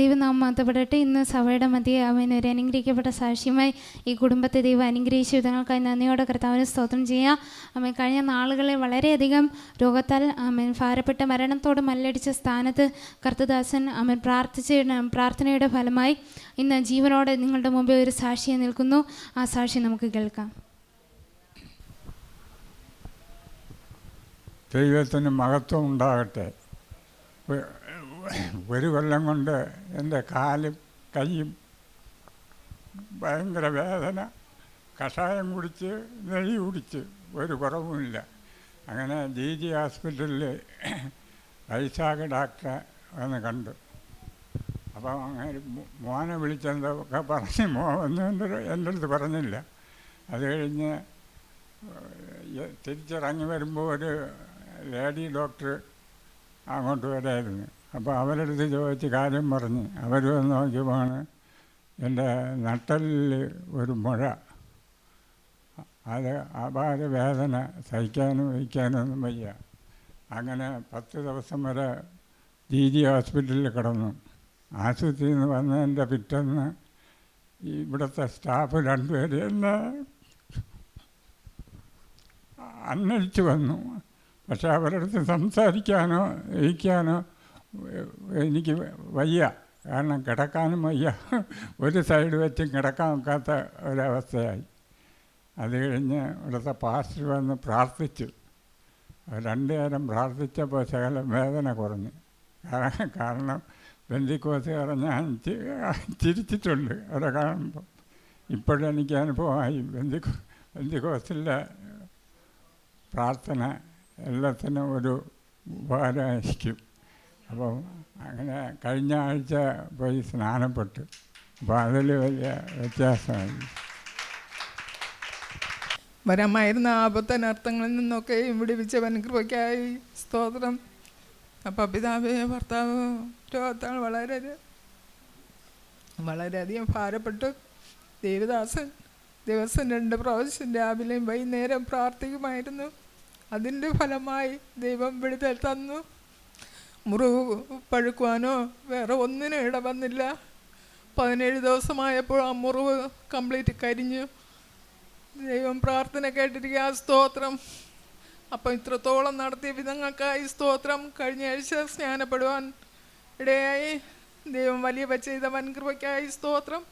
ദൈവനാമം മഹത്വപ്പെടട്ടെ. ഇന്ന് സഭയുടെ മധ്യേ ഒരു അനുഗ്രഹിക്കപ്പെട്ട സാക്ഷ്യമായി ഈ കുടുംബത്തെ ദൈവം അനുഗ്രഹിച്ച വിധങ്ങൾക്കായി നന്ദിയോടെ കർത്താവിന് സ്തോത്രം ചെയ്യാം. കഴിഞ്ഞ നാളുകളിൽ വളരെയധികം രോഗത്താൽ ഭാരപ്പെട്ട മരണത്തോട് മല്ലടിച്ച സ്ഥാനത്ത് കർത്തദാസൻ പ്രാർത്ഥനയുടെ ഫലമായി ഇന്ന് ജീവനോടെ നിങ്ങളുടെ മുമ്പിൽ ഒരു സാക്ഷിയെ നിൽക്കുന്നു. ആ സാക്ഷി നമുക്ക് കേൾക്കാം. ദൈവത്തിന് മഹത്വം ഉണ്ടാകട്ടെ. ഒരു കൊല്ലം കൊണ്ട് എൻ്റെ കാലും കൈയും ഭയങ്കര വേദന, കഷായം കുടിച്ച് നെയ്യ് കുടിച്ച് ഒരു കുറവുമില്ല. അങ്ങനെ GG ഹോസ്പിറ്റലിൽ വൈശാഖ ഡാക്ടറെ വന്ന് കണ്ടു. അപ്പം അങ്ങനെ മോനെ വിളിച്ചെന്തൊക്കെ പറഞ്ഞ് മോന്ന് എൻ്റെ അടുത്ത് പറഞ്ഞില്ല. അത് കഴിഞ്ഞ് തിരിച്ചിറങ്ങി വരുമ്പോൾ ഒരു ലേഡി ഡോക്ടർ അങ്ങോട്ട് വരായിരുന്നു. അപ്പോൾ അവരുടെ അടുത്ത് ചോദിച്ച് കാര്യം പറഞ്ഞ് അവർ വന്ന് നോക്കിയപ്പോഴാണ് എൻ്റെ നട്ടലിൽ ഒരു മുഴ. അത് അപാര വേദന, സഹിക്കാനും വഹിക്കാനൊന്നും വയ്യ. അങ്ങനെ 10 ദിവസം വരെ GG ഹോസ്പിറ്റലിൽ കിടന്നു. ആശുപത്രിയിൽ നിന്ന് വന്നതിൻ്റെ പിറ്റേന്ന് ഇവിടുത്തെ സ്റ്റാഫ് 2 പേര് എന്നെ അന്വേഷിച്ച് വന്നു. പക്ഷെ അവരുടെ അടുത്ത് സംസാരിക്കാനോ ഇരിക്കാനോ എനിക്ക് വയ്യ. കാരണം കിടക്കാനും വയ്യ, ഒരു സൈഡ് വെച്ചും കിടക്കാൻ ഒക്കാത്ത ഒരവസ്ഥയായി. അത് കഴിഞ്ഞ് ഇവിടുത്തെ പാസ്റ്റർ വന്ന് പ്രാർത്ഥിച്ചു. 2 നേരം പ്രാർത്ഥിച്ചപ്പോൾ ശകലം വേദന കുറഞ്ഞു. കാരണം പെന്തിക്കോസുകാരെ ഞാൻ ചിരിച്ചിട്ടുണ്ട് അവരെ കാണുമ്പോൾ. ഇപ്പോഴെനിക്ക് അനുഭവമായി. പെന്തിക്കോസിലെ പ്രാർത്ഥന എല്ലാത്തിനും ഒരു ഉപകാരമായിരിക്കും. അപ്പം അങ്ങനെ കഴിഞ്ഞ ആഴ്ച പോയി സ്നാനപ്പെട്ടു. അപ്പോൾ അതിൽ വലിയ വ്യത്യാസമായി. വരമായിരുന്ന ആപത്തനർത്ഥങ്ങളിൽ നിന്നൊക്കെ വിടുവിച്ചവൻ കൃപയ്ക്കായി സ്തോത്രം. അപ്പം പിതാവേ, ഭർത്താവ് രോഗത്താൽ വളരെയധികം ഭാരപ്പെട്ടു. ദേവദാസൻ ദിവസം 2 പ്രാവശ്യം രാവിലെയും വൈകുന്നേരം പ്രാർത്ഥിക്കുമായിരുന്നു. അതിൻ്റെ ഫലമായി ദൈവം വിടുതൽ തന്നു. മുറിവ് പഴുക്കുവാനോ വേറെ ഒന്നിനും ഇട വന്നില്ല. 17 ദിവസമായപ്പോൾ ആ മുറിവ് കംപ്ലീറ്റ് കരിഞ്ഞു. ദൈവം പ്രാർത്ഥന കേട്ടിരിക്കുക, സ്തോത്രം. അപ്പം ഇത്രത്തോളം നടത്തിയ വിധങ്ങൾക്കായി സ്തോത്രം. കഴിഞ്ഞ ആഴ്ച സ്നാനപ്പെടുവാൻ ഇടയായി. ദൈവം വലിയ ചെയ്ത വൻകൃപയ്ക്കായി സ്തോത്രം.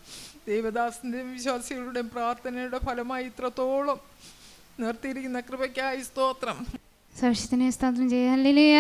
ദൈവദാസൻ്റെയും വിശ്വാസികളുടെയും പ്രാർത്ഥനയുടെ ഫലമായി ഇത്രത്തോളം നിർത്തിയിരിക്കുന്ന കൃപയ്ക്കായി സ്തോത്രം. സാക്ഷ്യത്തിനെ സ്തോത്രം ചെയ്യാം. ഹല്ലേലൂയ.